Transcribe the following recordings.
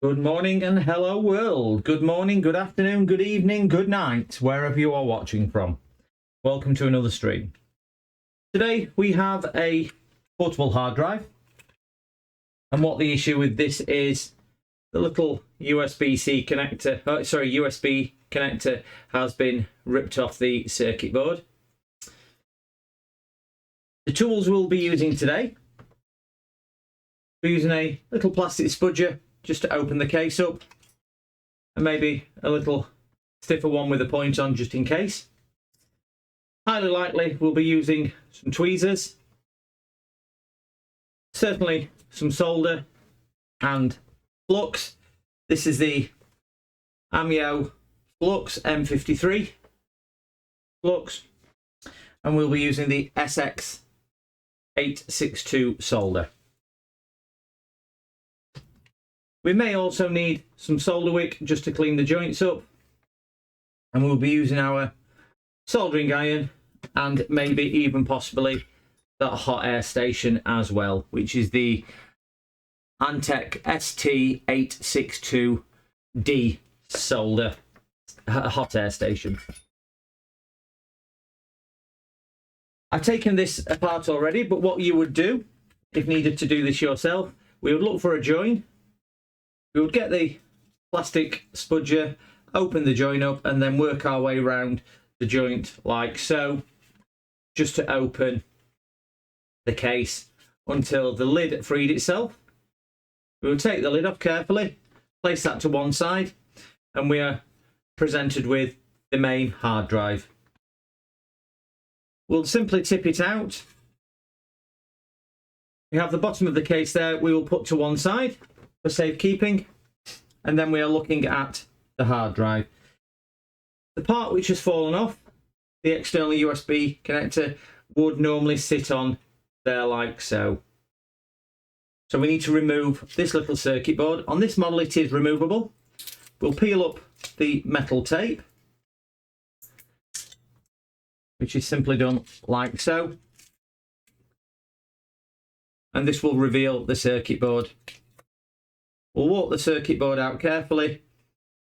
Good morning and hello world. Good morning, good afternoon, good evening, good night, wherever you are watching from. Welcome to another stream. Today we have a portable hard drive. And what the issue with this is, the little USB-C connector, USB connector has been ripped off the circuit board. The tools we'll be using today, we're using a little plastic spudger just to open the case up, and maybe a little stiffer one with a point on just in case. Highly likely we'll be using some tweezers, certainly some solder and flux. This is the Amio Flux M53 flux, and we'll be using the SX862 solder. We may also need some solder wick just to clean the joints up, and we'll be using our soldering iron and maybe even possibly that hot air station as well, which is the Antec ST862D solder hot air station. I've taken this apart already, but what you would do if needed to do this yourself, we would look for a join. We would get the plastic spudger, open the joint up, and then work our way around the joint like so, just to open the case until the lid freed itself. We will take the lid off carefully, place that to one side, and we are presented with the main hard drive. We'll simply tip it out. We have the bottom of the case there, we will put to one side for safekeeping, and then we are looking at the hard drive. The part which has fallen off, the external USB connector, would normally sit on there like so. So we need to remove this little circuit board. On this model it is removable. We'll peel up the metal tape, which is simply done like so, and this will reveal the circuit board. We'll walk the circuit board out carefully,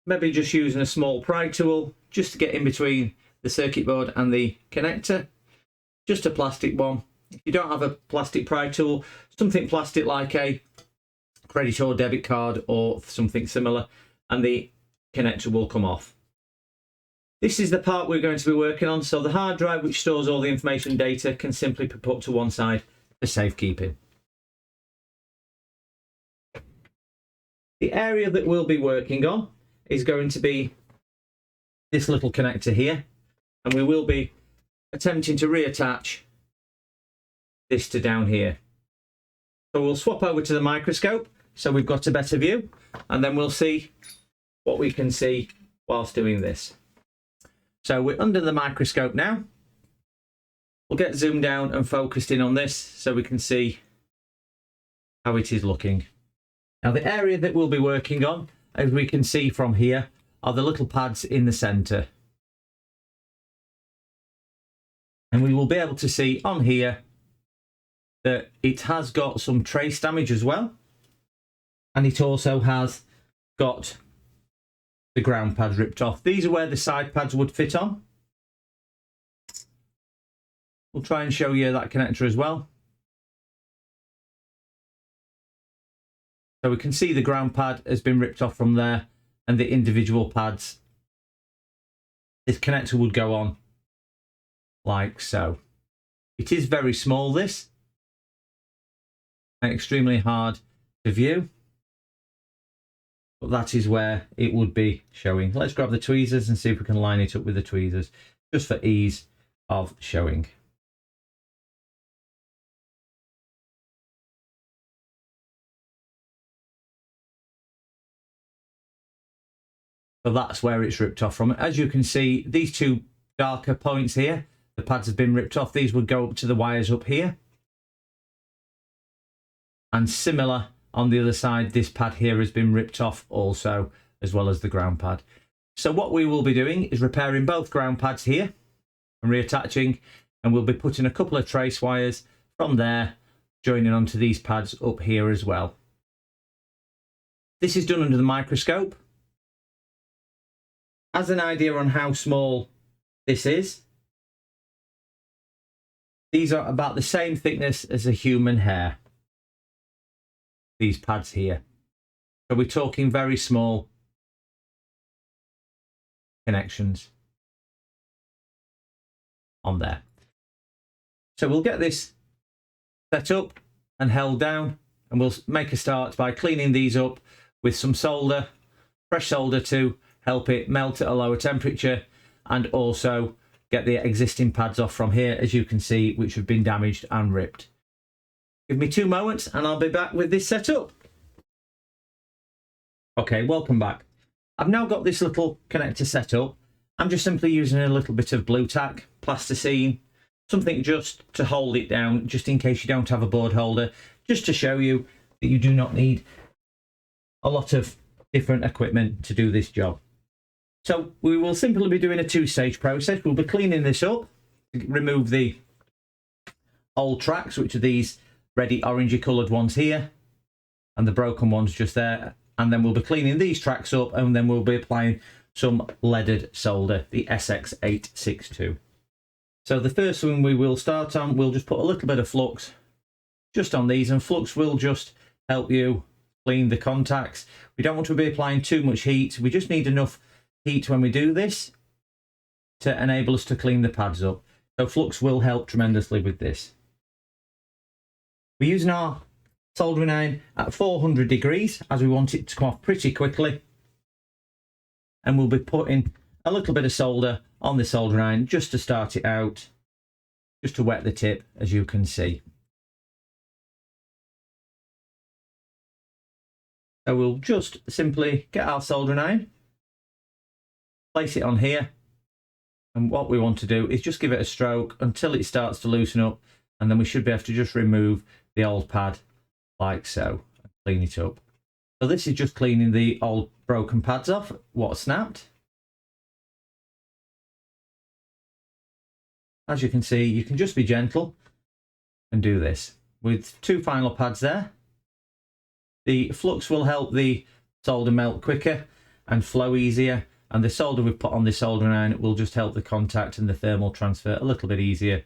maybe just using a small pry tool just to get in between the circuit board and the connector. Just a plastic one. If you don't have a plastic pry tool, something plastic like a credit or debit card or something similar, and the connector will come off. This is the part we're going to be working on, so the hard drive which stores all the information and data can simply be put to one side for safekeeping. The area that we'll be working on is going to be this little connector here, and we will be attempting to reattach this to down here. So we'll swap over to the microscope so we've got a better view, and then we'll see what we can see whilst doing this. So we're under the microscope now. We'll get zoomed down and focused in on this so we can see how it is looking. Now the area that we'll be working on, as we can see from here, are the little pads in the centre. And we will be able to see on here that it has got some trace damage as well. And it also has got the ground pads ripped off. These are where the side pads would fit on. We'll try and show you that connector as well. So we can see the ground pad has been ripped off from there, and the individual pads. This connector would go on like so. It is very small, this, and extremely hard to view, but that is where it would be showing. Let's grab the tweezers and see if we can line it up with the tweezers, just for ease of showing. So that's where it's ripped off from. As you can see, these two darker points here, the pads have been ripped off. These would go up to the wires up here. And similar on the other side, this pad here has been ripped off also, as well as the ground pad. So what we will be doing is repairing both ground pads here and reattaching, and we'll be putting a couple of trace wires from there, joining onto these pads up here as well. This is done under the microscope. As an idea on how small this is, these are about the same thickness as a human hair, these pads here. So we're talking very small connections on there. So we'll get this set up and held down, and we'll make a start by cleaning these up with some solder, fresh solder to help it melt at a lower temperature, and also get the existing pads off from here, as you can see, which have been damaged and ripped. Give me 2 moments and I'll be back with this set up. Okay, welcome back. I've now got this little connector set up. I'm just simply using a little bit of blue tack, plasticine, something just to hold it down, just in case you don't have a board holder, just to show you that you do not need a lot of different equipment to do this job. So we will simply be doing a 2-stage process. We'll be cleaning this up, remove the old tracks, which are these ready orangey coloured ones here, and the broken ones just there. And then we'll be cleaning these tracks up, and then we'll be applying some leaded solder, the SX862. So the first one we will start on, we'll just put a little bit of flux just on these, and flux will just help you clean the contacts. We don't want to be applying too much heat. We just need enough heat when we do this to enable us to clean the pads up. So flux will help tremendously with this. We're using our soldering iron at 400 degrees as we want it to come off pretty quickly, and we'll be putting a little bit of solder on the soldering iron just to start it out, just to wet the tip, as you can see. So we'll just simply get our soldering iron, place it on here, and what we want to do is just give it a stroke until it starts to loosen up, and then we should be able to just remove the old pad like so and clean it up. So this is just cleaning the old broken pads off, what snapped. As you can see, you can just be gentle and do this. With 2 final pads there, the flux will help the solder melt quicker and flow easier, and the solder we've put on the soldering iron will just help the contact and the thermal transfer a little bit easier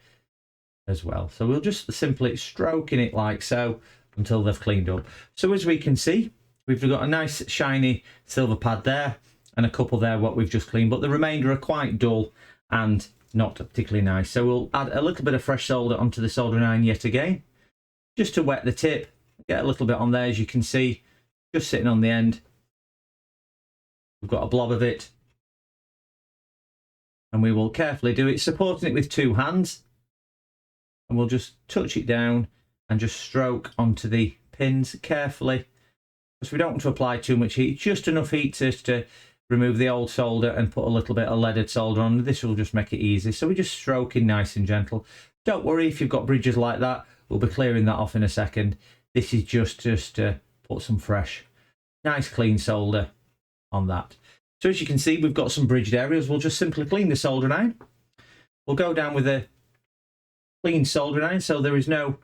as well. So we'll just simply stroking it like so until they've cleaned up. So as we can see, we've got a nice shiny silver pad there and a couple there what we've just cleaned, but the remainder are quite dull and not particularly nice. So we'll add a little bit of fresh solder onto the soldering iron yet again, just to wet the tip. Get a little bit on there, as you can see, just sitting on the end. We've got a blob of it, and we will carefully do it, supporting it with 2 hands, and we'll just touch it down and just stroke onto the pins carefully, because we don't want to apply too much heat, just enough heat to remove the old solder and put a little bit of leaded solder on. This will just make it easy. So we're just stroking nice and gentle. Don't worry if you've got bridges like that, we'll be clearing that off in a second. This is just to put some fresh, nice clean solder on that. So as you can see, we've got some bridged areas. We'll just simply clean the soldering iron. We'll go down with a clean soldering iron so there is no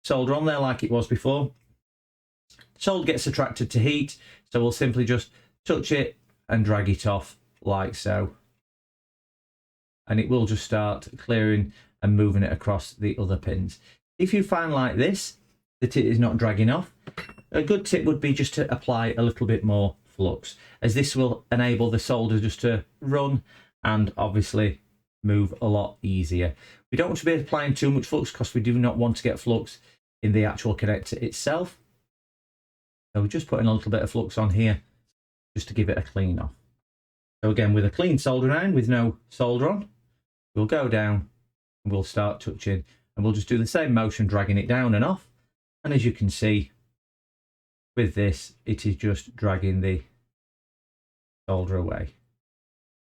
solder on there like it was before. Solder gets attracted to heat, so we'll simply just touch it and drag it off like so. And it will just start clearing and moving it across the other pins. If you find like this, that it is not dragging off, a good tip would be just to apply a little bit more flux, as this will enable the solder just to run and obviously move a lot easier. We don't want to be applying too much flux because we do not want to get flux in the actual connector itself. So we're just putting a little bit of flux on here just to give it a clean off. So again, with a clean soldering iron with no solder on, we'll go down and we'll start touching, and we'll just do the same motion, dragging it down and off. And as you can see, with this, it is just dragging the solder away.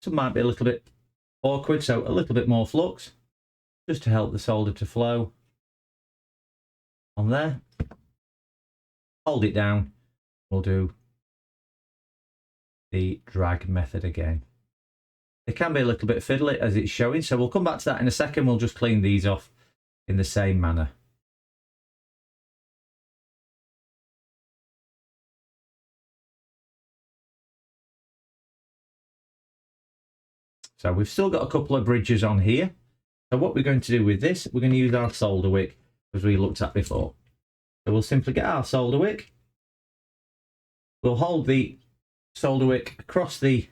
So it might be a little bit awkward, so a little bit more flux, just to help the solder to flow on there. Hold it down. We'll do the drag method again. It can be a little bit fiddly as it's showing, so we'll come back to that in a second. We'll just clean these off in the same manner. So we've still got a couple of bridges on here. So what we're going to do with this, we're going to use our solder wick as we looked at before. So we'll simply get our solder wick. We'll hold the solder wick across the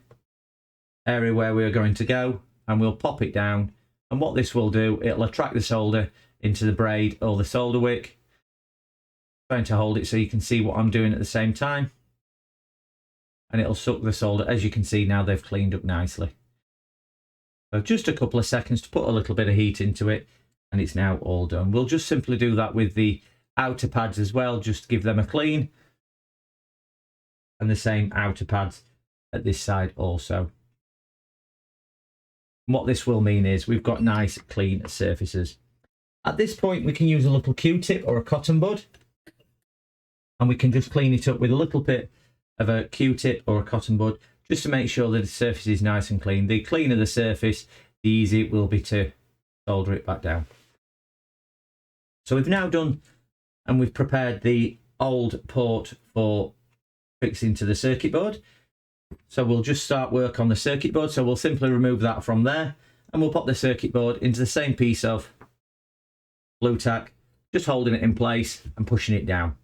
area where we're going to go, and we'll pop it down. And what this will do, it'll attract the solder into the braid or the solder wick. I'm trying to hold it so you can see what I'm doing at the same time. And it'll suck the solder. As you can see now, they've cleaned up nicely. So just a couple of seconds to put a little bit of heat into it, and it's now all done. We'll just simply do that with the outer pads as well, just give them a clean. And the same outer pads at this side also. And what this will mean is we've got nice clean surfaces. At this point we can use a little Q-tip or a cotton bud, and we can just clean it up with a little bit of a Q-tip or a cotton bud, just to make sure that the surface is nice and clean. The cleaner the surface, the easier it will be to solder it back down. So we've now done, and we've prepared the old port for fixing to the circuit board. So we'll just start work on the circuit board. So we'll simply remove that from there, and we'll pop the circuit board into the same piece of blue tack, just holding it in place and pushing it down.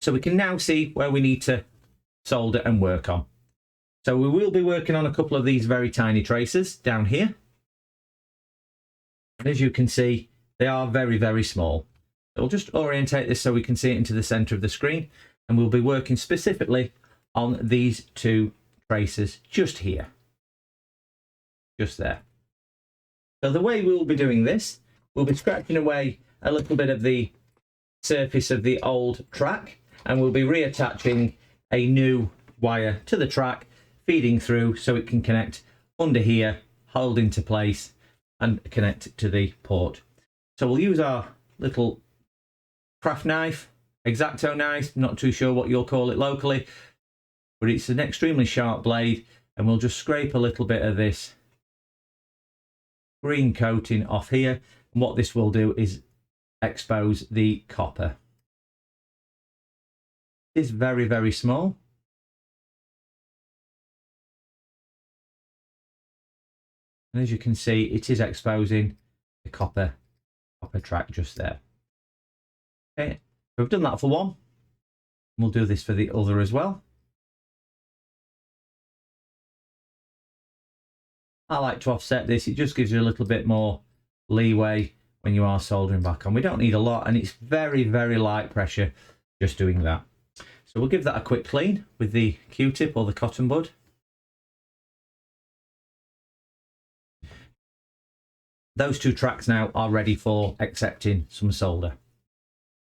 So we can now see where we need to solder and work on. So we will be working on a couple of these very tiny tracers down here. And as you can see, they are very, very small. So we'll just orientate this so we can see it into the center of the screen. And we'll be working specifically on these two tracers just here. Just there. So the way we'll be doing this, we'll be scratching away a little bit of the surface of the old track, and we'll be reattaching a new wire to the track, feeding through so it can connect under here, hold into place and connect to the port. So we'll use our little craft knife, X-Acto knife, not too sure what you'll call it locally, but it's an extremely sharp blade, and we'll just scrape a little bit of this green coating off here. And what this will do is expose the copper. It's very, very small. And as you can see, it is exposing the copper track just there. Okay, so we've done that for one. We'll do this for the other as well. I like to offset this. It just gives you a little bit more leeway when you are soldering back on. We don't need a lot, and it's very, very light pressure just doing that. So we'll give that a quick clean with the Q-tip or the cotton bud. Those two tracks now are ready for accepting some solder.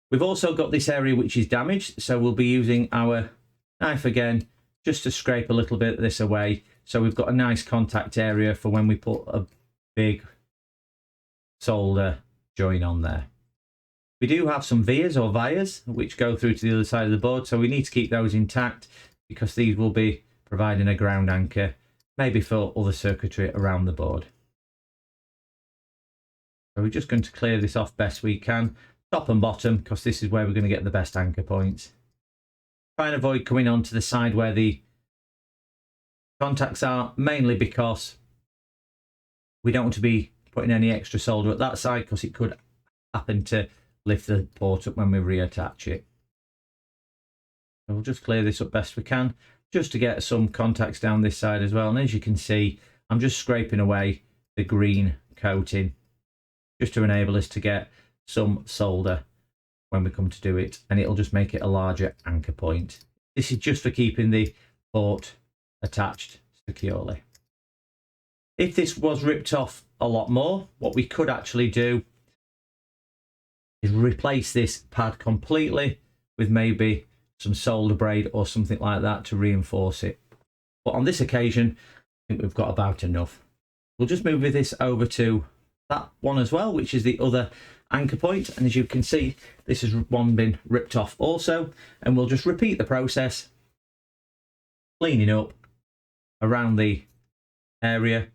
We've also got this area which is damaged, so we'll be using our knife again just to scrape a little bit of this away, so we've got a nice contact area for when we put a big solder join on there. We do have some vias or wires which go through to the other side of the board, so we need to keep those intact because these will be providing a ground anchor, maybe for other circuitry around the board. So we're just going to clear this off best we can, top and bottom, because this is where we're going to get the best anchor points. Try and avoid coming onto the side where the contacts are, mainly because we don't want to be putting any extra solder at that side, because it could happen to lift the port up when we reattach it. So we'll just clear this up best we can, just to get some contacts down this side as well. And as you can see, I'm just scraping away the green coating, just to enable us to get some solder when we come to do it, and it'll just make it a larger anchor point. This is just for keeping the port attached securely. If this was ripped off a lot more, what we could actually do is replace this pad completely with maybe some solder braid or something like that to reinforce it. But on this occasion, I think we've got about enough. We'll just move this over to that one as well, which is the other anchor point. And as you can see, this has one been ripped off also. And we'll just repeat the process, cleaning up around the area.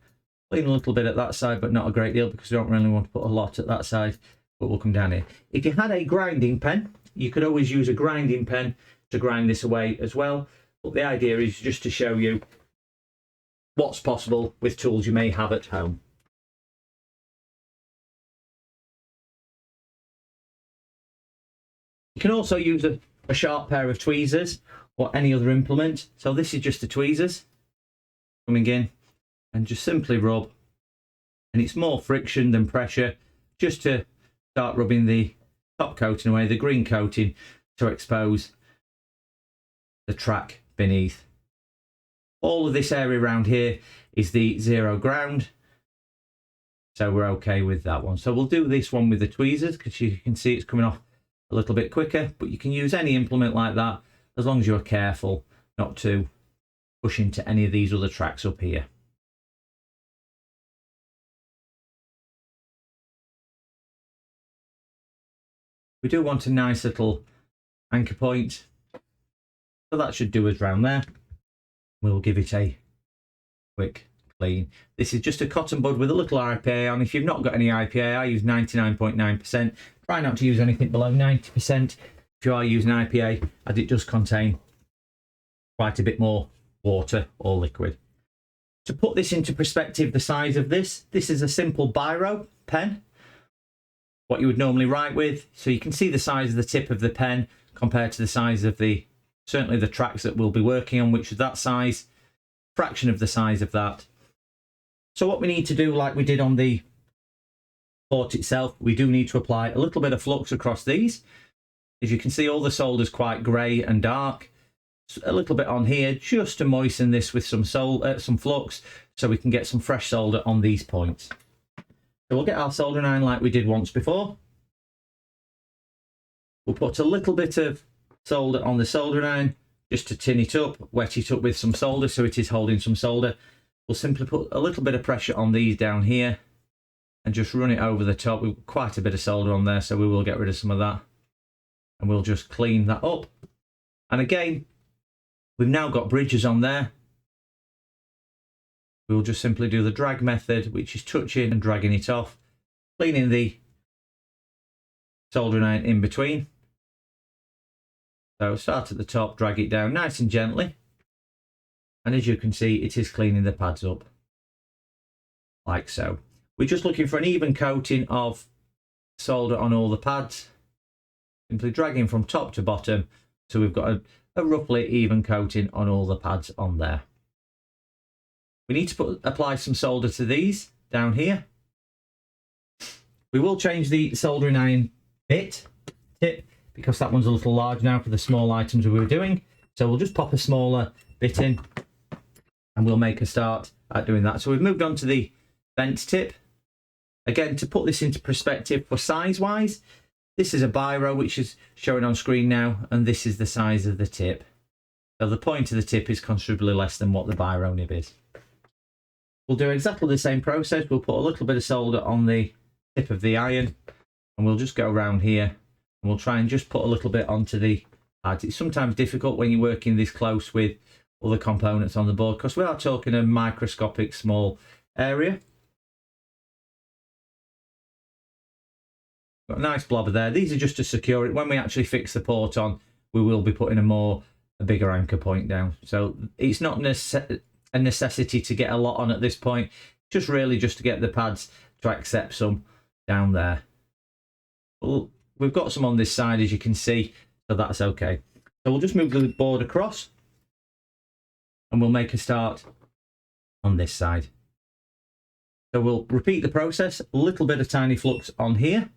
Clean a little bit at that side, but not a great deal, because we don't really want to put a lot at that side. But we'll come down here. If you had a grinding pen, you could always use a grinding pen to grind this away as well. But the idea is just to show you what's possible with tools you may have at home. You can also use a sharp pair of tweezers or any other implement. So this is just the tweezers coming in and just simply rub. And it's more friction than pressure, just to start rubbing the top coating away, the green coating, to expose the track beneath. All of this area around here is the zero ground, so we're okay with that one. So we'll do this one with the tweezers, because you can see it's coming off a little bit quicker, but you can use any implement like that as long as you're careful not to push into any of these other tracks up here. We do want a nice little anchor point, so that should do us round there. We'll give it a quick clean. This is just a cotton bud with a little IPA on. If you've not got any IPA, I use 99.9%. Try not to use anything below 90% if you are using IPA, as it does contain quite a bit more water or liquid. To put this into perspective, the size of this is a simple biro pen, what you would normally write with. So you can see the size of the tip of the pen compared to the size of certainly the tracks that we'll be working on, which is that size, fraction of the size of that. So what we need to do, like we did on the port itself, we do need to apply a little bit of flux across these. As you can see, all the solder's quite grey and dark. So a little bit on here, just to moisten this with some flux, so we can get some fresh solder on these points. So we'll get our soldering iron like we did once before. We'll put a little bit of solder on the soldering iron, just to tin it up, wet it up with some solder so it is holding some solder. We'll simply put a little bit of pressure on these down here and just run it over the top. We've got quite a bit of solder on there, so we will get rid of some of that. And we'll just clean that up. And again, we've now got bridges on there. We'll just simply do the drag method, which is touching and dragging it off, cleaning the soldering iron in between. So start at the top, drag it down nice and gently. And as you can see, it is cleaning the pads up, like so. We're just looking for an even coating of solder on all the pads. Simply dragging from top to bottom, so we've got a roughly even coating on all the pads on there. We need to apply some solder to these down here. We will change the soldering iron tip, because that one's a little large now for the small items we were doing. So we'll just pop a smaller bit in and we'll make a start at doing that. So we've moved on to the bent tip. Again, to put this into perspective for size wise, this is a biro, which is showing on screen now, and this is the size of the tip. So the point of the tip is considerably less than what the biro nib is. We'll do exactly the same process. We'll put a little bit of solder on the tip of the iron, and we'll just go around here, and we'll try and just put a little bit onto the pads. It's sometimes difficult when you're working this close with other components on the board, because we are talking a microscopic small area. Got a nice blobber there. These are just to secure it. When we actually fix the port on, we will be putting a bigger anchor point down. So it's not a necessity to get a lot on at this point, just really just to get the pads to accept some down there. Well, we've got some on this side, as you can see, so that's okay. So we'll just move the board across and we'll make a start on this side. So we'll repeat the process, a little bit of tiny flux on here.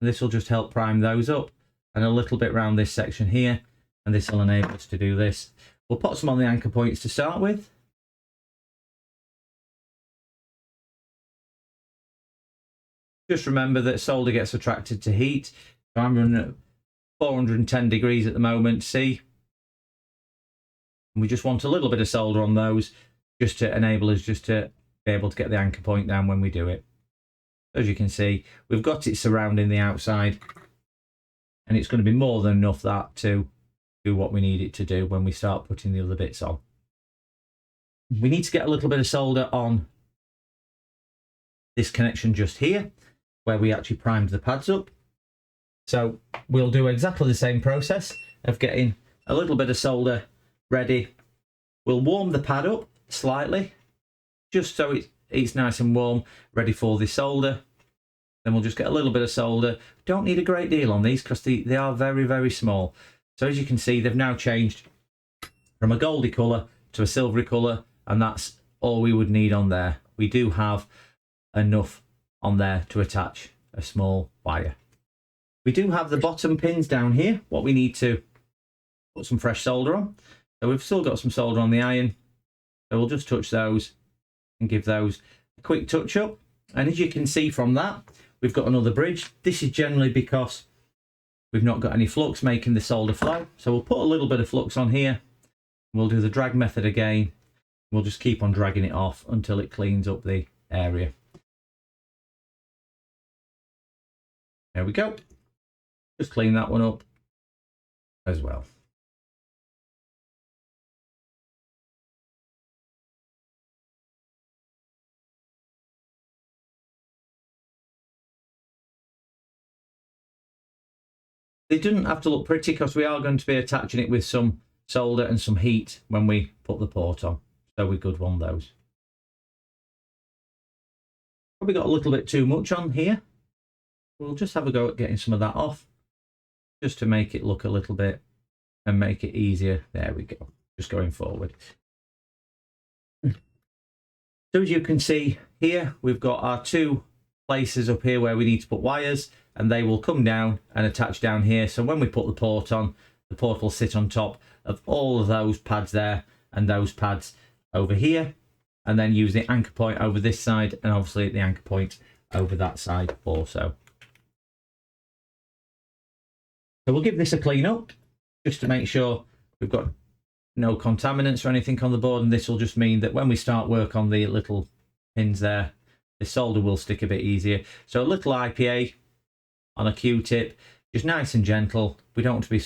This will just help prime those up, and a little bit around this section here, and this will enable us to do this. We'll put some on the anchor points to start with. Just remember that solder gets attracted to heat. So I'm running at 410 degrees at the moment, C. And we just want a little bit of solder on those, just to enable us just to be able to get the anchor point down when we do it. As you can see, we've got it surrounding the outside, and it's going to be more than enough that to do what we need it to do when we start putting the other bits on. We need to get a little bit of solder on this connection just here, where we actually primed the pads up. So we'll do exactly the same process of getting a little bit of solder ready. We'll warm the pad up slightly, just so it's nice and warm, ready for the solder. Then we'll just get a little bit of solder. Don't need a great deal on these because they are very, very small. So as you can see, they've now changed from a goldy colour to a silvery colour, and that's all we would need on there. We do have enough on there to attach a small wire. We do have the bottom pins down here, what we need to put some fresh solder on. So we've still got some solder on the iron, so we'll just touch those and give those a quick touch up. And as you can see from that, we've got another bridge. This is generally because we've not got any flux making the solder flow. So we'll put a little bit of flux on here. We'll do the drag method again. We'll just keep on dragging it off until it cleans up the area. There we go. Just clean that one up as well. It doesn't have to look pretty because we are going to be attaching it with some solder and some heat when we put the port on. So we could want those. Probably got a little bit too much on here. We'll just have a go at getting some of that off, just to make it look a little bit and make it easier. There we go, just going forward. So as you can see here, we've got our two places up here where we need to put wires, and they will come down and attach down here. So when we put the port on, the port will sit on top of all of those pads there and those pads over here, and then use the anchor point over this side and obviously the anchor point over that side also. So we'll give this a clean up just to make sure we've got no contaminants or anything on the board, and this will just mean that when we start work on the little pins there, the solder will stick a bit easier. So a little IPA on a Q-tip, just nice and gentle. We don't want to be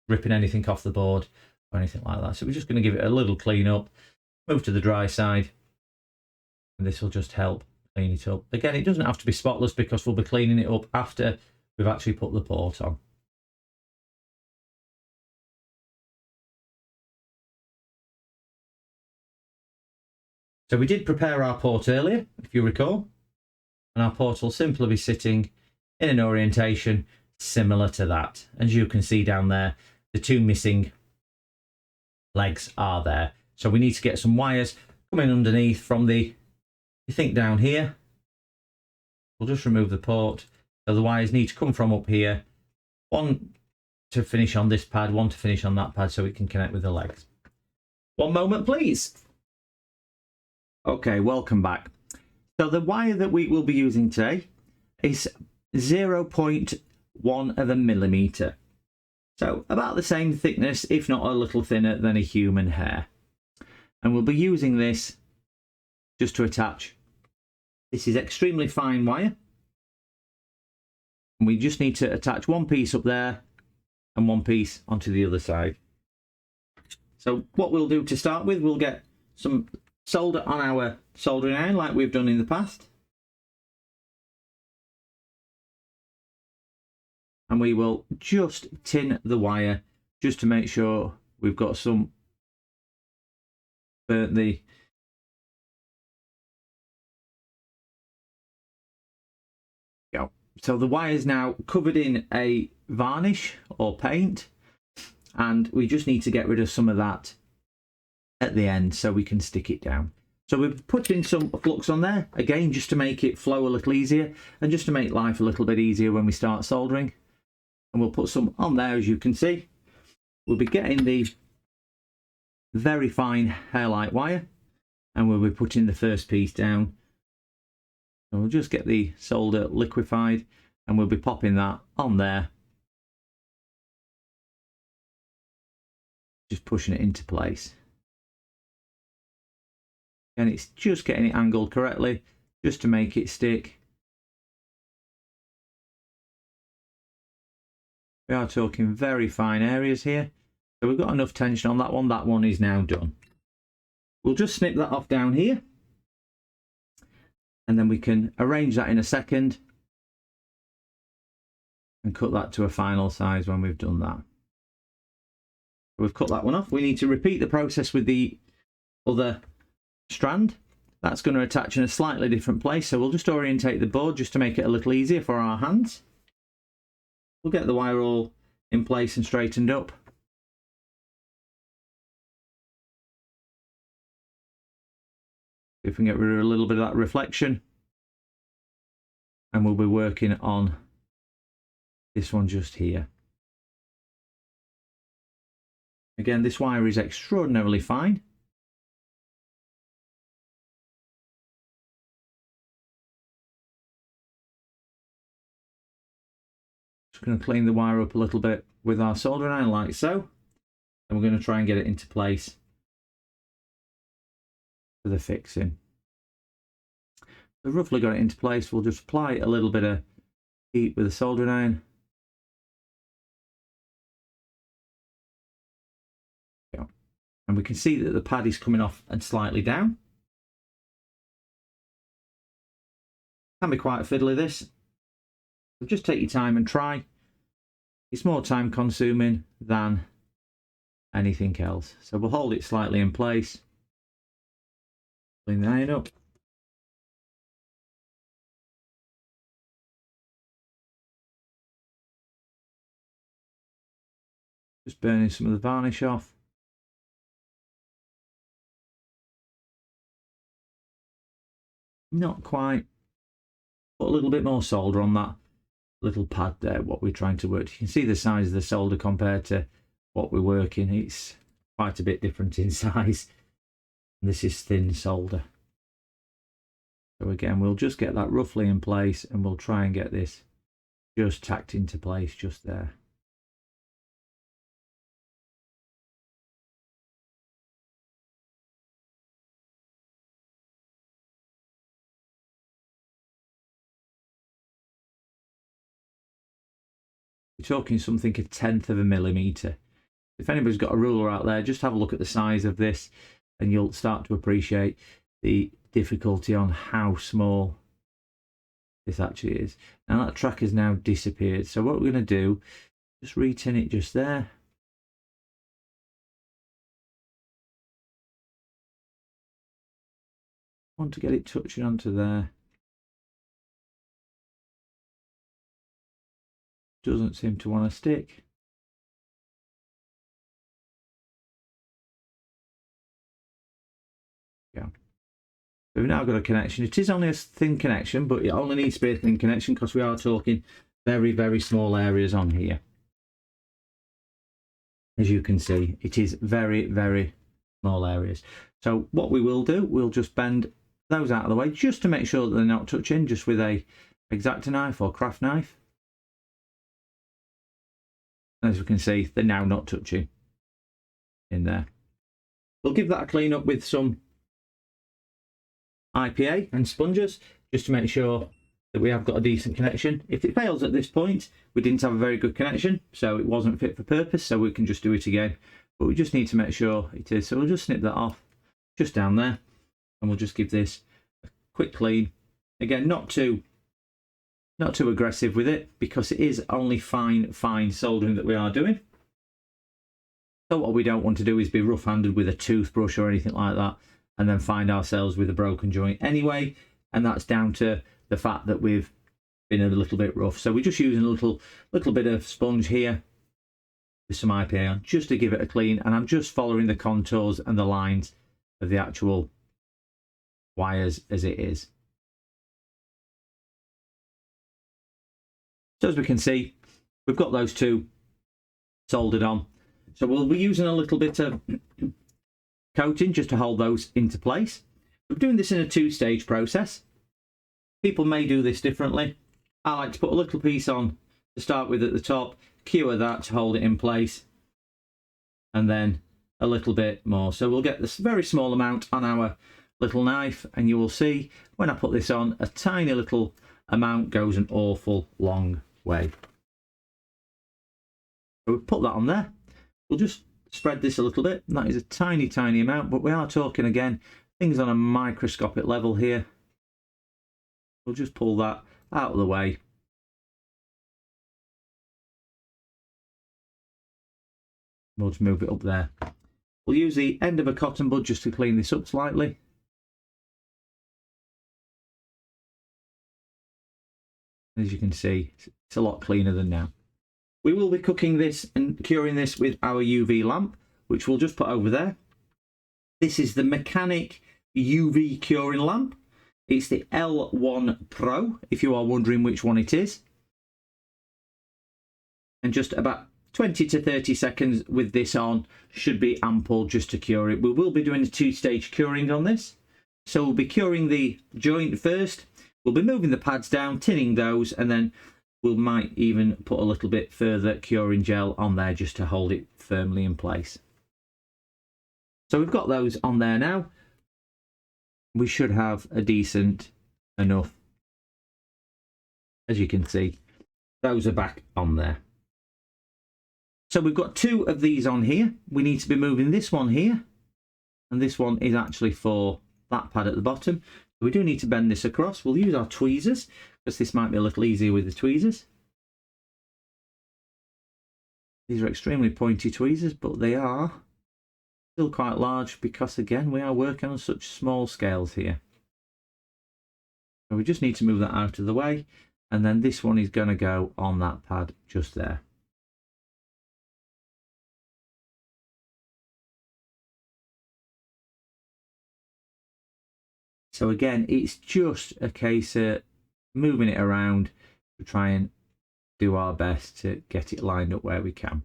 ripping anything off the board or anything like that. So we're just going to give it a little clean up, move to the dry side, and this will just help clean it up. Again, it doesn't have to be spotless because we'll be cleaning it up after we've actually put the port on. So we did prepare our port earlier, if you recall, and our port will simply be sitting in an orientation similar to that. As you can see down there, the two missing legs are there. So we need to get some wires coming underneath from the, you think down here, we'll just remove the port. So the wires need to come from up here, one to finish on this pad, one to finish on that pad so it can connect with the legs. One moment, please. Okay, welcome back. So the wire that we will be using today is 0.1 of a millimeter. So about the same thickness, if not a little thinner than a human hair. And we'll be using this just to attach. This is extremely fine wire. And we just need to attach one piece up there and one piece onto the other side. So what we'll do to start with, we'll get some solder on our soldering iron like we've done in the past. And we will just tin the wire just to make sure we've got some burnt the So the wire is now covered in a varnish or paint, and we just need to get rid of some of that at the end so we can stick it down. So we've put in some flux on there, again, just to make it flow a little easier and just to make life a little bit easier when we start soldering. And we'll put some on there, as you can see. We'll be getting the very fine hair-like wire, and we'll be putting the first piece down. And we'll just get the solder liquefied, and we'll be popping that on there. Just pushing it into place. And it's just getting it angled correctly, just to make it stick. We are talking very fine areas here. So we've got enough tension on that one. That one is now done. We'll just snip that off down here. And then we can arrange that in a second. And cut that to a final size when we've done that. We've cut that one off. We need to repeat the process with the other strand. That's going to attach in a slightly different place, so we'll just orientate the board just to make it a little easier for our hands. We'll get the wire all in place and straightened up. If we can get rid of a little bit of that reflection, and we'll be working on this one just here. Again, this wire is extraordinarily fine. Just going to clean the wire up a little bit with our soldering iron like so, and we're going to try and get it into place for the fixing. We've roughly got it into place. We'll just apply a little bit of heat with the soldering iron. And we can see that the pad is coming off and slightly down. Can be quite fiddly, this. So just take your time and try. It's more time consuming than anything else. So we'll hold it slightly in place. Clean the iron up. Just burning some of the varnish off. Not quite. Put a little bit more solder on that little pad there, what we're trying to work. You can see the size of the solder compared to what we're working. It's quite a bit different in size. This is thin solder. So again, we'll just get that roughly in place, and we'll try and get this just tacked into place just there. We're talking something a 1/10 of a millimetre. If anybody's got a ruler out there, just have a look at the size of this, and you'll start to appreciate the difficulty on how small this actually is. Now that track has now disappeared, so what we're going to do, just retin it just there. Want to get it touching onto there. Doesn't seem to want to stick. Yeah. We've now got a connection. It is only a thin connection, but it only needs to be a thin connection because we are talking very, very small areas on here. As you can see, it is very, very small areas. So what we will do, we'll just bend those out of the way just to make sure that they're not touching, just with a X-Acto knife or craft knife. As we can see, they're now not touching in there. We'll give that a clean up with some IPA and sponges just to make sure that we have got a decent connection. If it fails at this point, we didn't have a very good connection, so it wasn't fit for purpose, so we can just do it again. But we just need to make sure it is. So we'll just snip that off just down there, and we'll just give this a quick clean. Again, not too aggressive with it, because it is only fine soldering that we are doing. So what we don't want to do is be rough-handed with a toothbrush or anything like that, and then find ourselves with a broken joint anyway, and that's down to the fact that we've been a little bit rough. So we're just using a little bit of sponge here with some IPA on, just to give it a clean, and I'm just following the contours and the lines of the actual wires as it is. So as we can see, we've got those two soldered on. So we'll be using a little bit of coating just to hold those into place. We're doing this in a two-stage process. People may do this differently. I like to put a little piece on to start with at the top, cure that to hold it in place, and then a little bit more. So we'll get this very small amount on our little knife, and you will see when I put this on, a tiny little amount goes an awful long way. So we'll put that on there. We'll just spread this a little bit. That is a tiny amount, but we are talking again things on a microscopic level here. We'll just pull that out of the way. We'll just move it up there. We'll use the end of a cotton bud just to clean this up slightly. As you can see, it's a lot cleaner than now. We will be cooking this and curing this with our UV lamp, which we'll just put over there. This is the Mechanic UV curing lamp. It's the L1 Pro, if you are wondering which one it is. And just about 20 to 30 seconds with this on should be ample just to cure it. We will be doing a 2-stage curing on this. So we'll be curing the joint first. We'll be moving the pads down, tinning those, and then we might even put a little bit further curing gel on there just to hold it firmly in place. So we've got those on there now. We should have a decent enough. As you can see, those are back on there. So we've got 2 of these on here. We need to be moving this one here. And this one is actually for that pad at the bottom. We do need to bend this across. We'll use our tweezers because this might be a little easier with the tweezers. These are extremely pointy tweezers, but they are still quite large because, again, we are working on such small scales here. So we just need to move that out of the way, and then this one is going to go on that pad just there. So again, it's just a case of moving it around to try and do our best to get it lined up where we can.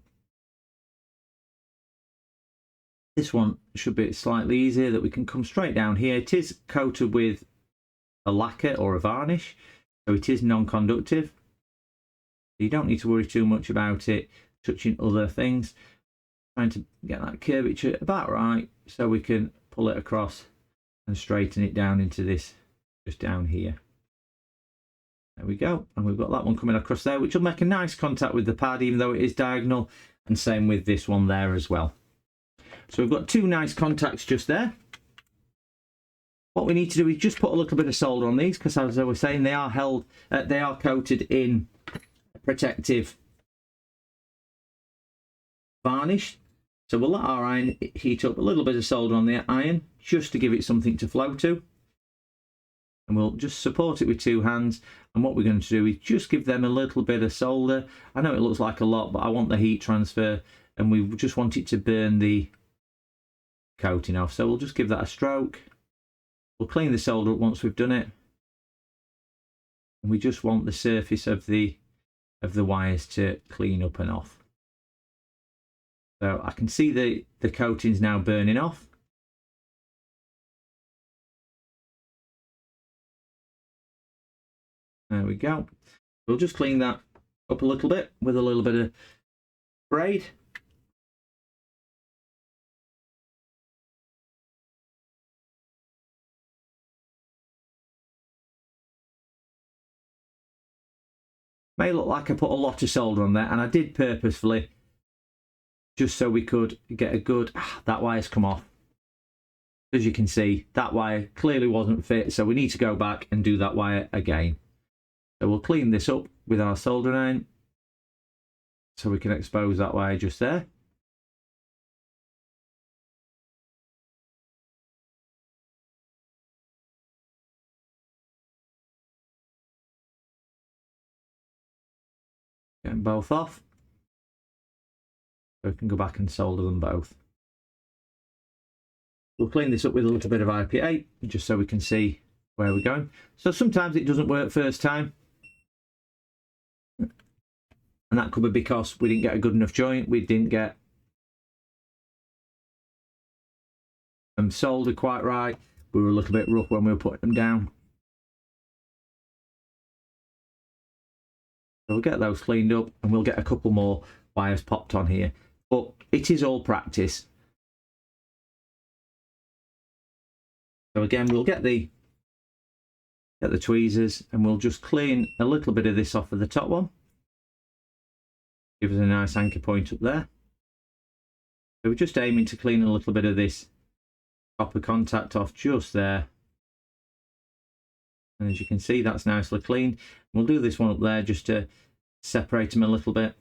This one should be slightly easier, that we can come straight down here. It is coated with a lacquer or a varnish, so it is non-conductive. You don't need to worry too much about it touching other things. Trying to get that curvature about right so we can pull it across and straighten it down into this, just down here. There we go, and we've got that one coming across there, which will make a nice contact with the pad even though it is diagonal, and same with this one there as well. So we've got 2 nice contacts just there. What we need to do is just put a little bit of solder on these, because as I was saying, they are coated in protective varnish. So we'll let our iron heat up, a little bit of solder on the iron just to give it something to flow to. And we'll just support it with 2 hands. And what we're going to do is just give them a little bit of solder. I know it looks like a lot, but I want the heat transfer, and we just want it to burn the coating off. So we'll just give that a stroke. We'll clean the solder up once we've done it. And we just want the surface of the wires to clean up and off. So I can see the coating's now burning off. There we go. We'll just clean that up a little bit with a little bit of braid. May look like I put a lot of solder on there, and I did purposefully, just so we could get a good, that wire's come off. As you can see, that wire clearly wasn't fit, so we need to go back and do that wire again. So we'll clean this up with our soldering iron, so we can expose that wire just there. Get them both off. So we can go back and solder them both. We'll clean this up with a little bit of IPA, just so we can see where we're going. So sometimes it doesn't work first time. And that could be because we didn't get a good enough joint. We didn't get them soldered quite right. We were a little bit rough when we were putting them down. So we'll get those cleaned up, and we'll get a couple more wires popped on here. But it is all practice. So again, we'll get the tweezers, and we'll just clean a little bit of this off of the top one. Give us a nice anchor point up there. So we're just aiming to clean a little bit of this copper contact off just there. And as you can see, that's nicely cleaned. We'll do this one up there just to separate them a little bit.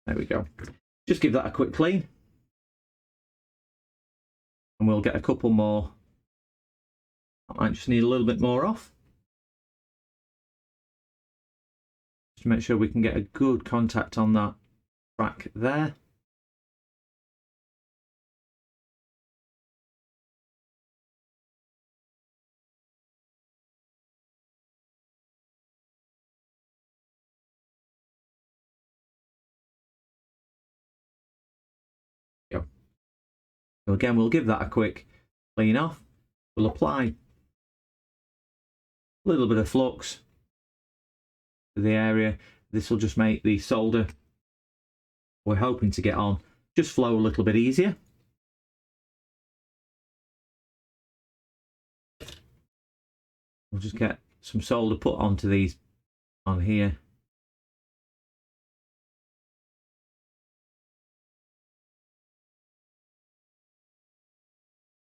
There we go. Just give that a quick clean. And we'll get a couple more. I might just need a little bit more off. Just to make sure we can get a good contact on that track there. Go. So again, we'll give that a quick clean off. We'll apply a little bit of flux to the area. This will just make the solder we're hoping to get on just flow a little bit easier. We'll just get some solder put onto these on here.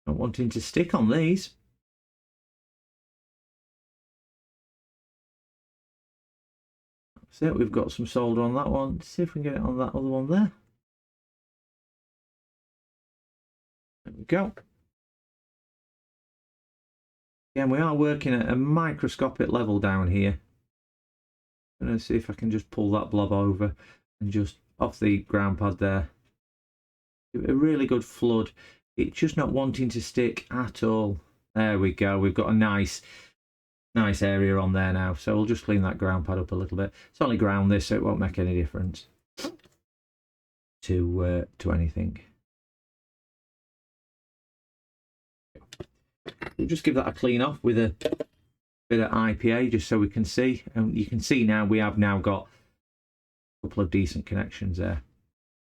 Not wanting to stick on these. That's it, we've got some solder on that one. Let's see if we can get it on that other one there. There we go. Again, we are working at a microscopic level down here. I'm going to see if I can just pull that blob over and just off the ground pad there. Give it a really good flood. It's just not wanting to stick at all. There we go. We've got a nice area on there now. So we'll just clean that ground pad up a little bit. It's only ground this, so it won't make any difference to anything. We'll just give that a clean off with a bit of IPA just so we can see. And you can see now we have now got a couple of decent connections there.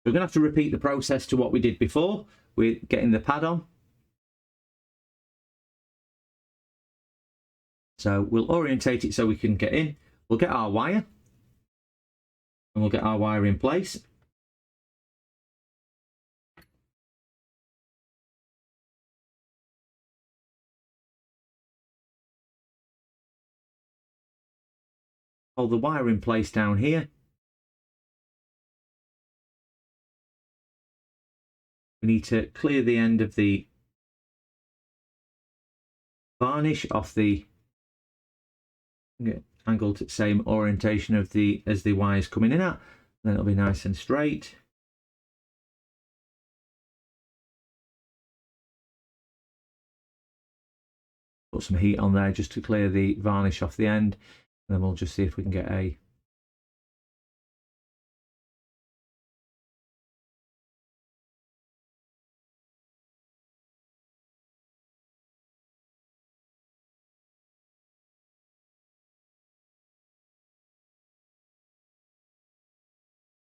We're going to have to repeat the process to what we did before. We're getting the pad on. So we'll orientate it so we can get in. We'll get our wire. And we'll get our wire in place. Hold the wire in place down here. We need to clear the end of the varnish off the angled at same orientation of the as the wires coming in at. Then it'll be nice and straight. Put some heat on there just to clear the varnish off the end. And then we'll just see if we can get a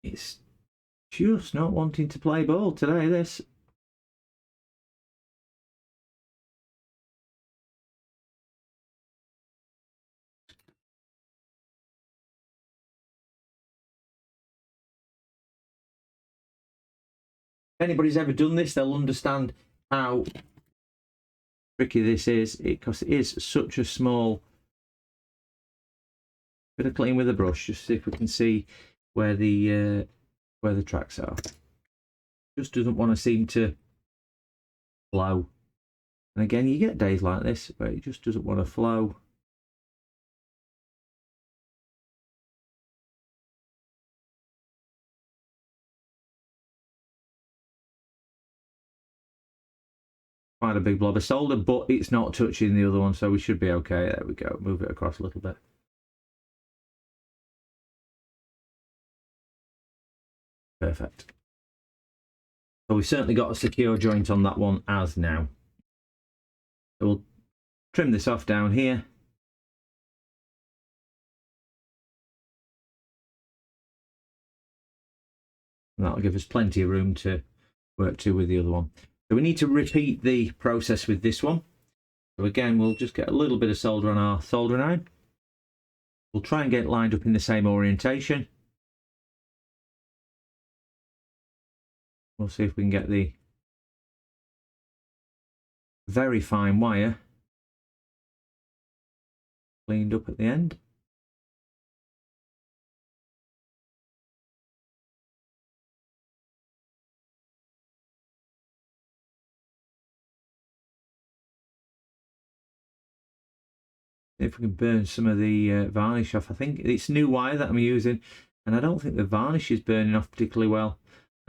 It's just not wanting to play ball today, this. If anybody's ever done this, they'll understand how tricky this is, because it is such a small bit of clean with a brush. Just see if we can see where the tracks are. Just doesn't want to seem to flow. And again, you get days like this where it just doesn't want to flow. Quite a big blob of solder, but it's not touching the other one, so we should be okay. There we go. Move it across a little bit. Perfect. So we've certainly got a secure joint on that one as now. So we'll trim this off down here. And that'll give us plenty of room to work to with the other one. So we need to repeat the process with this one. So again, we'll just get a little bit of solder on our soldering iron. We'll try and get it lined up in the same orientation. We'll see if we can get the very fine wire cleaned up at the end. If we can burn some of the varnish off. I think it's new wire that I'm using, and I don't think the varnish is burning off particularly well,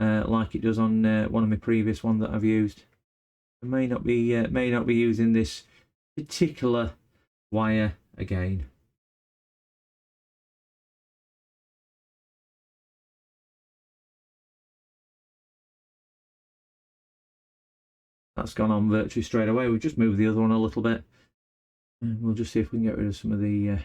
like it does on one of my previous ones that I've used. I may not be using this particular wire again. That's gone on virtually straight away. We'll just move the other one a little bit, and we'll just see if we can get rid of some of the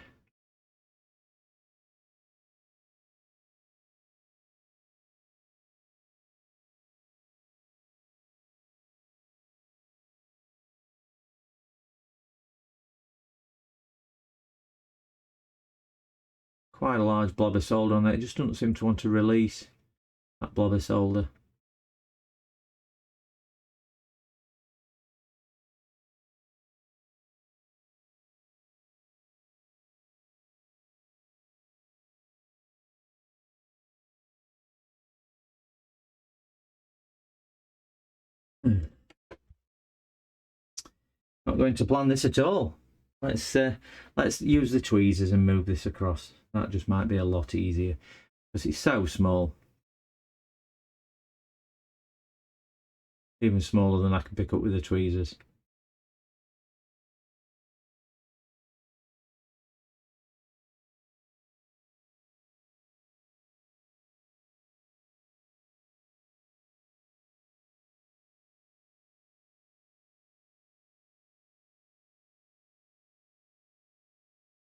quite a large blob of solder on there. It just doesn't seem to want to release that blob of solder. Not going to plan this at all. Let's use the tweezers and move this across. That just might be a lot easier because it's so small. Even smaller than I can pick up with the tweezers.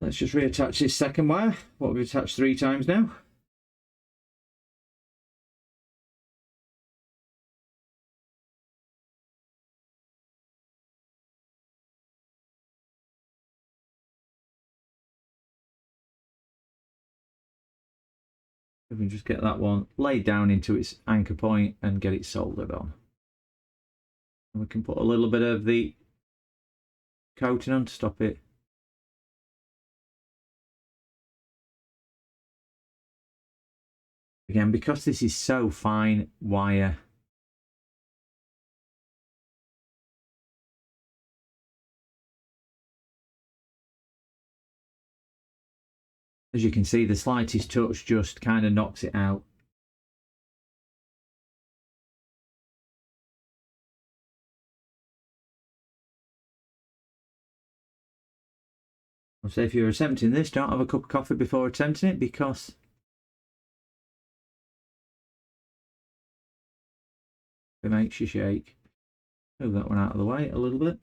Let's just reattach this second wire, what we've attached 3 times now. We can just get that one laid down into its anchor point and get it soldered on. And we can put a little bit of the coating on to stop it. Again, because this is so fine wire, as you can see, the slightest touch just kind of knocks it out. So if you're attempting this, don't have a cup of coffee before attempting it, because it makes you shake. Move that one out of the way a little bit.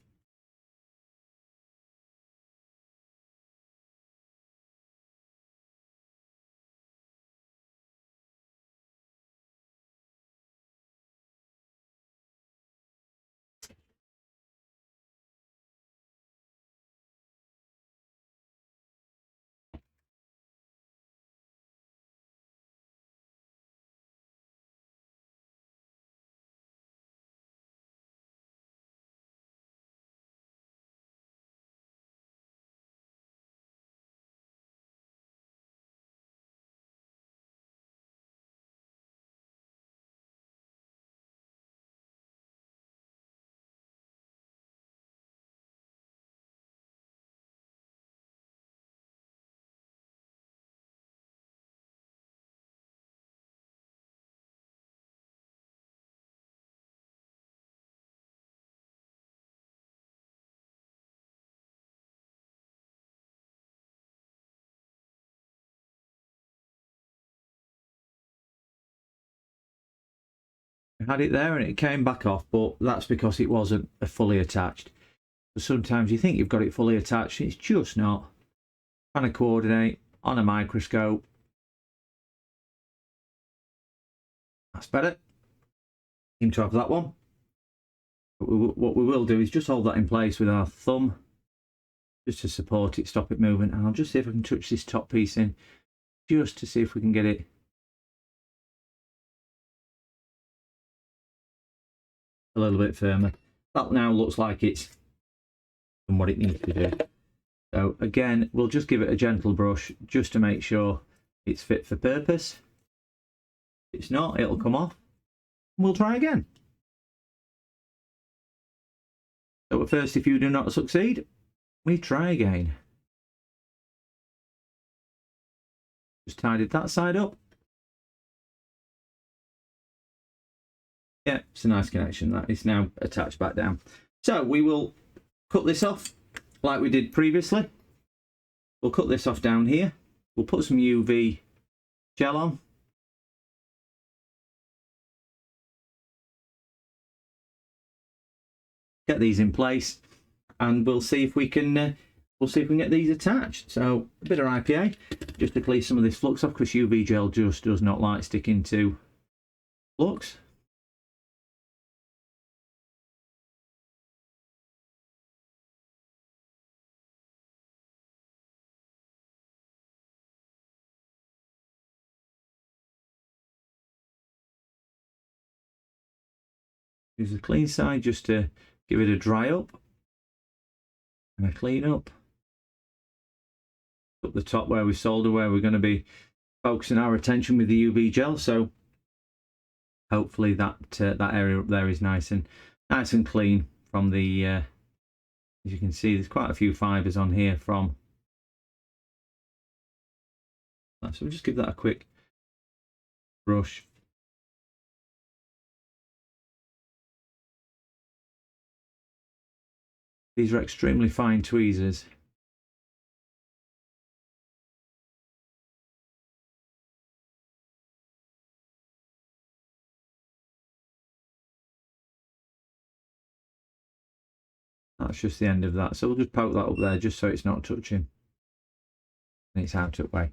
I had it there and it came back off, but that's because it wasn't fully attached. So sometimes you think you've got it fully attached, it's just not. Trying to coordinate on a microscope. That's better. Seem to have that one. But what we will do is just hold that in place with our thumb, just to support it, stop it moving. And I'll just see if I can touch this top piece in, just to see if we can get it a little bit firmer. That now looks like it's done what it needs to do. So again, we'll just give it a gentle brush just to make sure it's fit for purpose. If it's not, it'll come off. We'll try again. So at first, if you do not succeed, we try again. Just tidied that side up. Yeah, it's a nice connection. That is now attached back down. So we will cut this off like we did previously. We'll cut this off down here. We'll put some UV gel on. Get these in place, and we'll see if we can get these attached. So a bit of IPA just to clear some of this flux off, because UV gel just does not like sticking to flux. Use the clean side just to give it a dry up and a clean up. Up the top where we solder, where we're going to be focusing our attention with the UV gel. So hopefully that area up there is nice and clean from the. As you can see, there's quite a few fibres on here from. So we'll just give that a quick brush. These are extremely fine tweezers. That's just the end of that. So we'll just poke that up there just so it's not touching. And it's out of the way.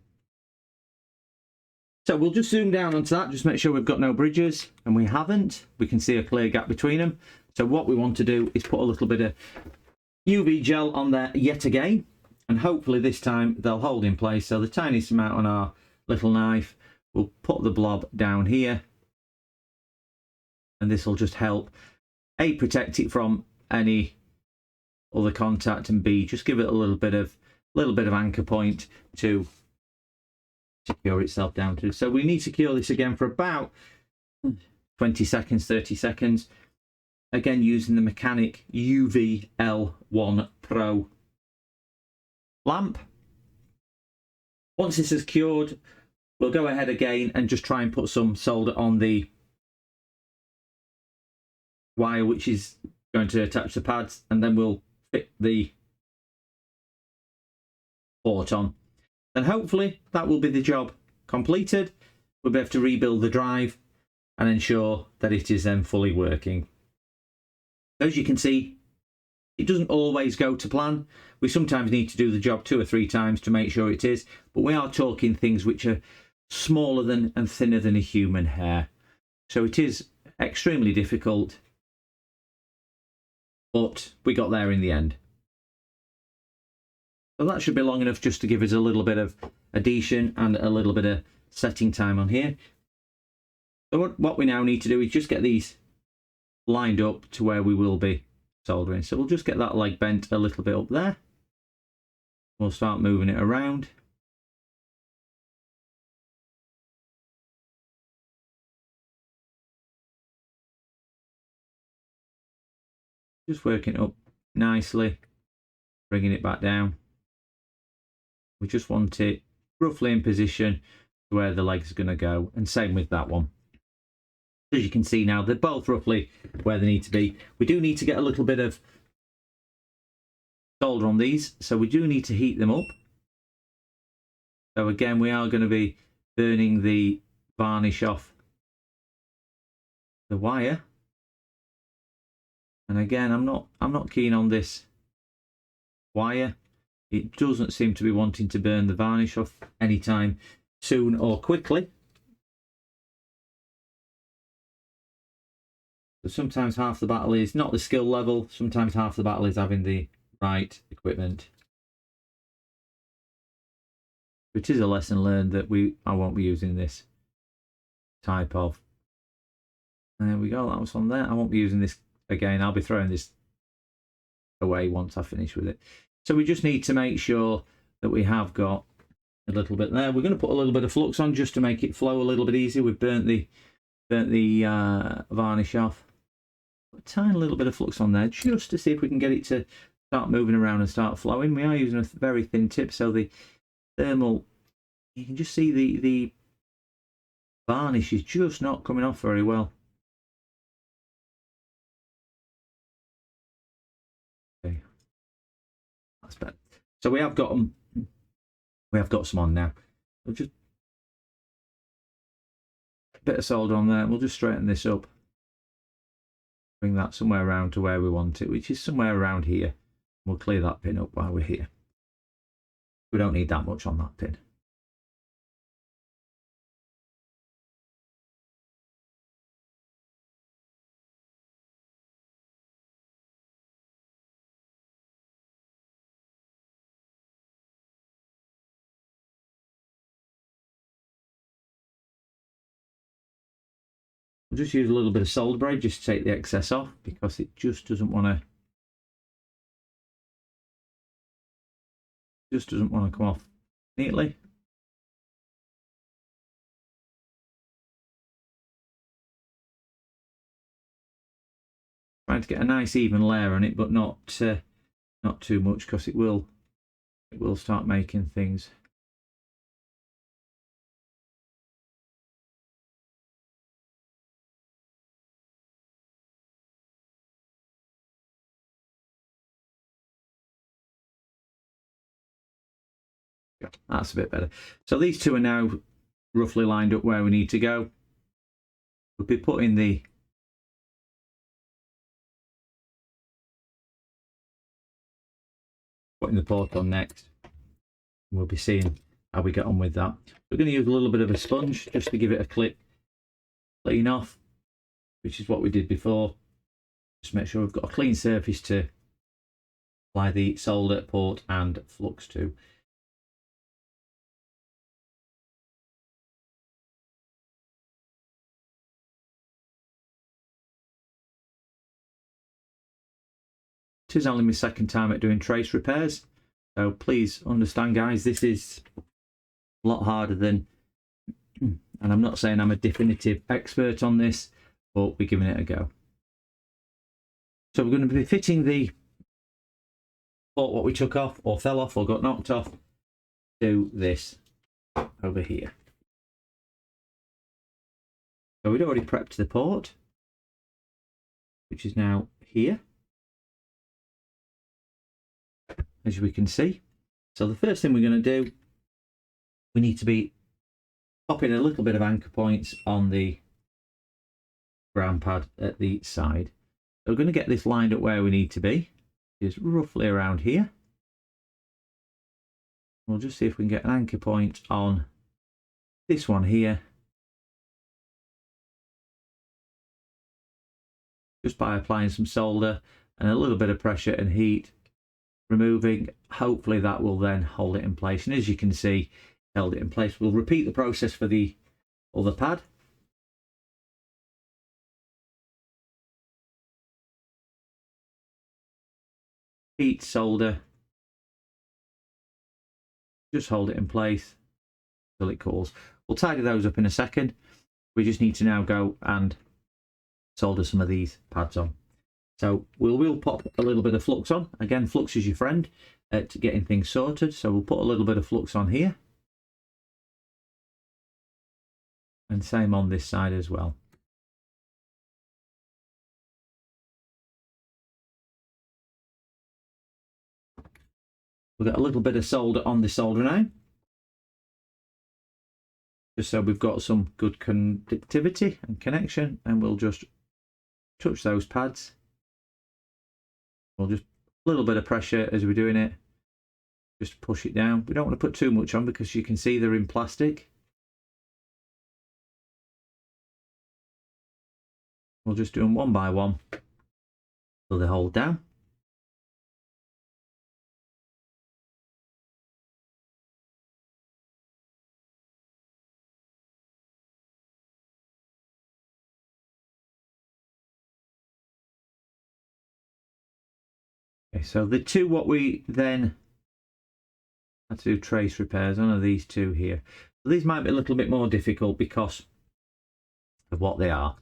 So we'll just zoom down onto that, just make sure we've got no bridges, and we haven't. We can see a clear gap between them. So what we want to do is put a little bit of UV gel on there yet again, and hopefully this time they'll hold in place. So the tiniest amount on our little knife, we'll put the blob down here, and this will just help A, protect it from any other contact, and B, just give it a little bit of anchor point to secure itself down to. So we need to cure this again for about 20 seconds, 30 seconds. Again, using the Mechanic UV L1 Pro lamp. Once this is cured, we'll go ahead again and just try and put some solder on the wire which is going to attach the pads, and then we'll fit the port on. And hopefully that will be the job completed. We'll be able to rebuild the drive and ensure that it is then fully working. As you can see, it doesn't always go to plan. We sometimes need to do the job 2 or 3 times to make sure it is, but we are talking things which are smaller than and thinner than a human hair. So it is extremely difficult, but we got there in the end. So that should be long enough just to give us a little bit of adhesion and a little bit of setting time on here. So what we now need to do is just get these lined up to where we will be soldering. So we'll just get that leg bent a little bit up there. We'll start moving it around. Just working it up nicely, bringing it back down. We just want it roughly in position to where the leg's going to go, and same with that one. As you can see now, they're both roughly where they need to be. We do need to get a little bit of solder on these, so we do need to heat them up. So again, we are going to be burning the varnish off the wire. And again, I'm not keen on this wire. It doesn't seem to be wanting to burn the varnish off anytime soon or quickly. But sometimes half the battle is not the skill level, sometimes half the battle is having the right equipment. It is a lesson learned that I won't be using this type of. There we go, that was on there. I won't be using this again. I'll be throwing this away once I finish with it. So we just need to make sure that we have got a little bit there. We're going to put a little bit of flux on just to make it flow a little bit easier. We've burnt the varnish off. Put a tiny little bit of flux on there just to see if we can get it to start moving around and start flowing. We are using a very thin tip, so the thermal You can just see the varnish is just not coming off very well. Okay, that's better. So we have got them. We have got some on now. We'll just a bit of solder on there. We'll just straighten this up. Bring that somewhere around to where we want it, which is somewhere around here. We'll clear that pin up while we're here. We don't need that much on that pin. We'll just use a little bit of solder braid just to take the excess off, because it just doesn't want to come off neatly. Trying to get a nice even layer on it, but not too much, because it will start making things. That's a bit better. So these two are now roughly lined up where we need to go. We'll be putting the port on next. We'll be seeing how we get on with that. We're going to use a little bit of a sponge just to give it a clean off, which is what we did before. Just make sure we've got a clean surface to apply the solder, port and flux to. This is only my second time at doing trace repairs, so please understand, guys, this is a lot harder than, and I'm not saying I'm a definitive expert on this, but we're giving it a go. So we're going to be fitting the port, what we took off or fell off or got knocked off, to this over here. So we'd already prepped the port, which is now here, as we can see. So the first thing we're going to do, we need to be popping a little bit of anchor points on the ground pad at the side. So we're going to get this lined up where we need to be, is roughly around here. We'll just see if we can get an anchor point on this one here, just by applying some solder and a little bit of pressure and heat, removing. Hopefully that will then hold it in place, and as you can see, held it in place. We'll repeat the process for the other pad. Heat, solder, just hold it in place until it cools. We'll tidy those up in a second. We just need to now go and solder some of these pads on. So we'll pop a little bit of flux on. Again, flux is your friend at getting things sorted. So we'll put a little bit of flux on here. And same on this side as well. We'll get a little bit of solder on the soldering iron, just so we've got some good conductivity and connection, and we'll just touch those pads. We'll just a little bit of pressure as we're doing it, just push it down. We don't want to put too much on because you can see they're in plastic. We'll just do them one by one till they hold down. Okay, so the two what we then had to do trace repairs on are these two here. So these might be a little bit more difficult because of what they are.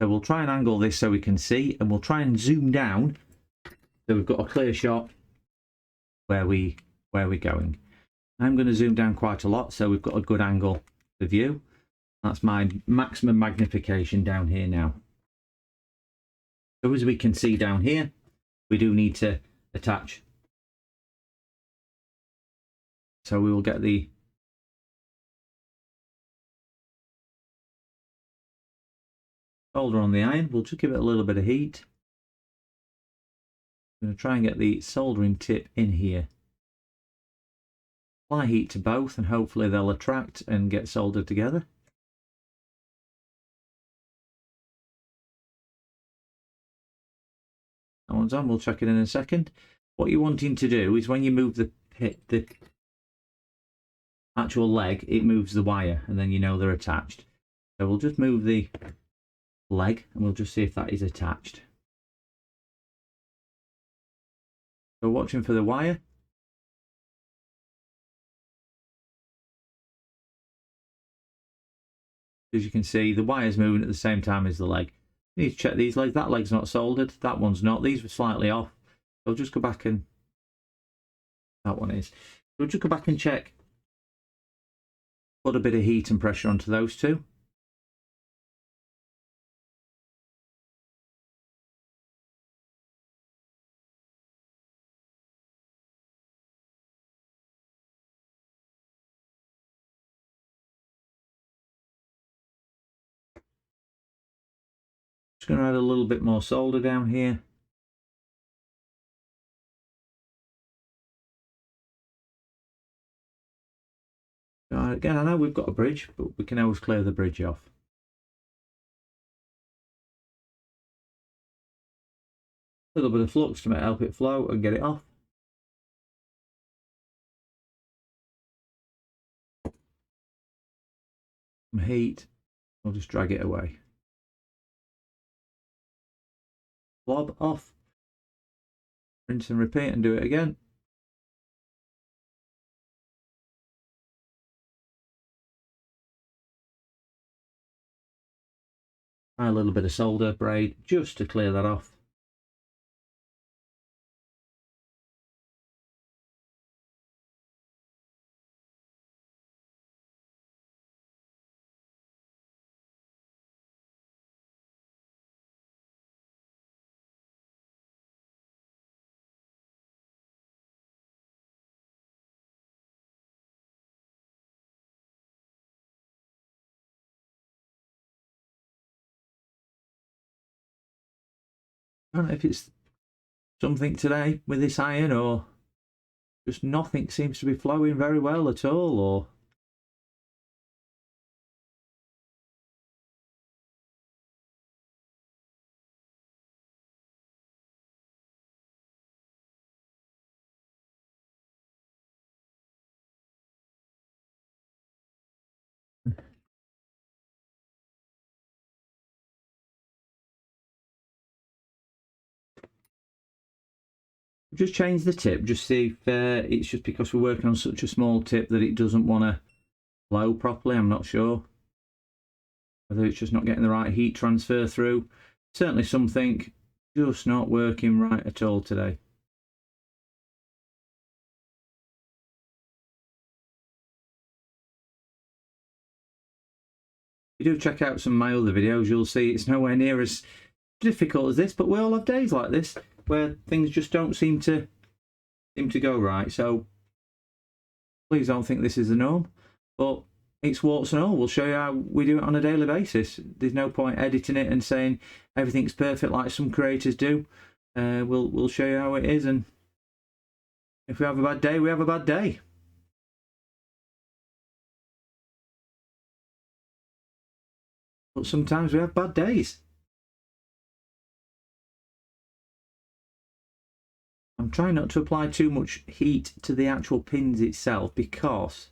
So we'll try and angle this so we can see, and we'll try and zoom down so we've got a clear shot where we're going. I'm going to zoom down quite a lot so we've got a good angle of view. That's my maximum magnification down here now. So as we can see down here, we do need to attach. So we will get the solder on the iron. We'll just give it a little bit of heat. I'm going to try and get the soldering tip in here. Apply heat to both and hopefully they'll attract and get soldered together. That one's on, we'll check it in a second. What you're wanting to do is when you move the actual leg, it moves the wire and then you know they're attached. So we'll just move the leg and we'll just see if that is attached. So watching for the wire. As you can see, the wire's moving at the same time as the leg. You need to check these legs. That leg's not soldered, that one's not. These were slightly off. So just go back and that one is. We'll just go back and check. Put a bit of heat and pressure onto those two. Just going to add a little bit more solder down here. Again, I know we've got a bridge, but we can always clear the bridge off. A little bit of flux to help it flow and get it off. Some heat, we'll just drag it away. Blob off. Rinse and repeat and do it again. Try a little bit of solder braid just to clear that off. I don't know if it's something today with this iron or just nothing seems to be flowing very well at all, or just change the tip, just see if it's just because we're working on such a small tip that it doesn't want to flow properly. I'm not sure whether it's just not getting the right heat transfer through. Certainly something just not working right at all today. If you do check out some of my other videos, you'll see it's nowhere near as difficult as this, but we all have days like this where things just don't seem to go right. So please don't think this is the norm, but it's warts and all. We'll show you how we do it on a daily basis. There's no point editing it and saying everything's perfect like some creators do. We'll show you how it is, and if we have a bad day, we have a bad day. But sometimes we have bad days. I'm trying not to apply too much heat to the actual pins itself because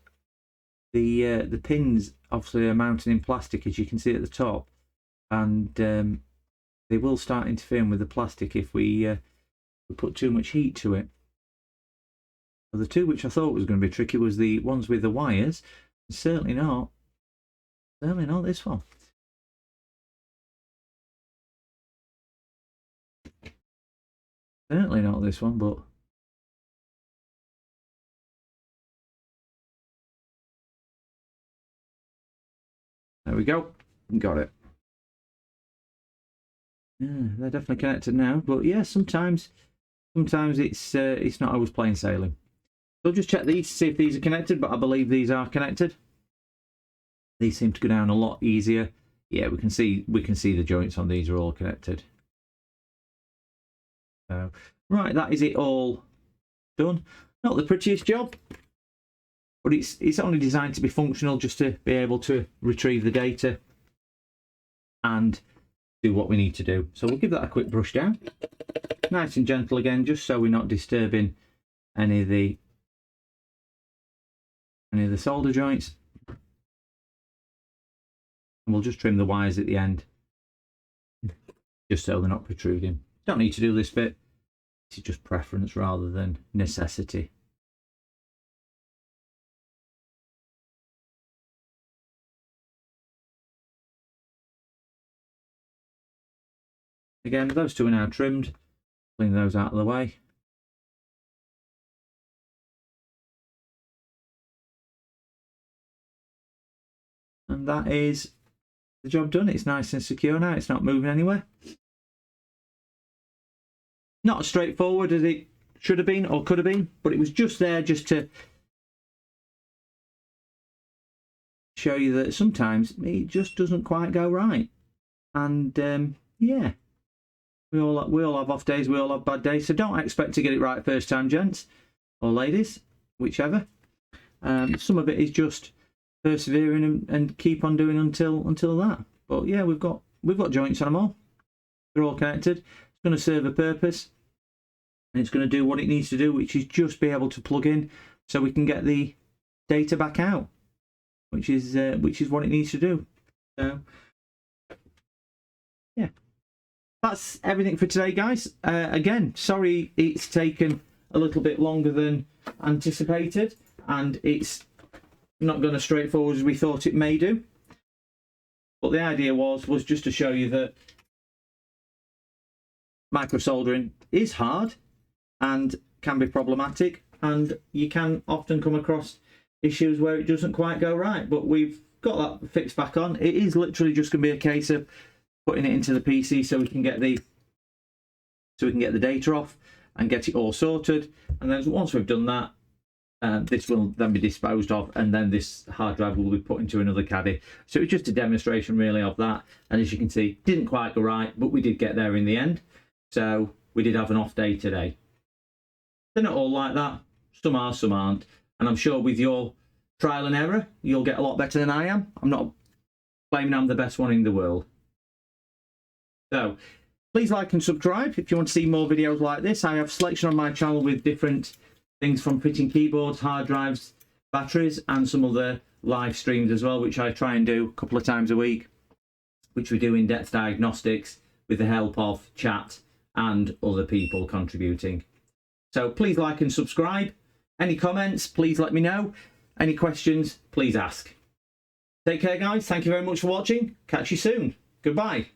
the pins obviously are mounted in plastic, as you can see at the top, and they will start interfering with the plastic if we put too much heat to it. Well, the two which I thought was going to be tricky was the ones with the wires. Certainly not this one. Certainly not this one, but There we go. Got it. Yeah, they're definitely connected now. But yeah, sometimes it's not always plain sailing. So I'll just check these to see if these are connected, but I believe these are connected. These seem to go down a lot easier. Yeah, we can see the joints on these are all connected. So, right, that is it all done. Not the prettiest job, but it's only designed to be functional, just to be able to retrieve the data and do what we need to do. So we'll give that a quick brush down, nice and gentle again, just so we're not disturbing any of the solder joints. And we'll just trim the wires at the end, just so they're not protruding. Don't need to do this bit. This is just preference rather than necessity. Again, those two are now trimmed. Clean those out of the way. And that is the job done. It's nice and secure now. It's not moving anywhere. Not as straightforward as it should have been or could have been, but it was just there just to show you that sometimes it just doesn't quite go right. And yeah, we all have off days, we all have bad days, so don't expect to get it right first time, gents or ladies, whichever. Some of it is just persevering and keep on doing until that. But yeah, we've got joints on them all. They're all connected. It's going to serve a purpose, and it's going to do what it needs to do, which is just be able to plug in so we can get the data back out, which is what it needs to do. So yeah, that's everything for today, guys. Again, sorry it's taken a little bit longer than anticipated, and it's not gone as straightforward as we thought it may do. But the idea was just to show you that micro soldering is hard and can be problematic, and you can often come across issues where it doesn't quite go right. But we've got that fixed back on. It is literally just going to be a case of putting it into the PC so we can get the data off and get it all sorted. And then once we've done that, this will then be disposed of, and then this hard drive will be put into another caddy. So it's just a demonstration really of that. And as you can see, didn't quite go right, but we did get there in the end. So we did have an off day today. They're not all like that. Some are, some aren't. And I'm sure with your trial and error, you'll get a lot better than I am. I'm not claiming I'm the best one in the world. So please like and subscribe if you want to see more videos like this. I have a selection on my channel with different things from fitting keyboards, hard drives, batteries, and some other live streams as well, which I try and do a couple of times a week, which we do in-depth diagnostics with the help of chat and other people contributing. So please like and subscribe. Any comments, please let me know. Any questions, please ask. Take care, guys. Thank you very much for watching. Catch you soon. Goodbye.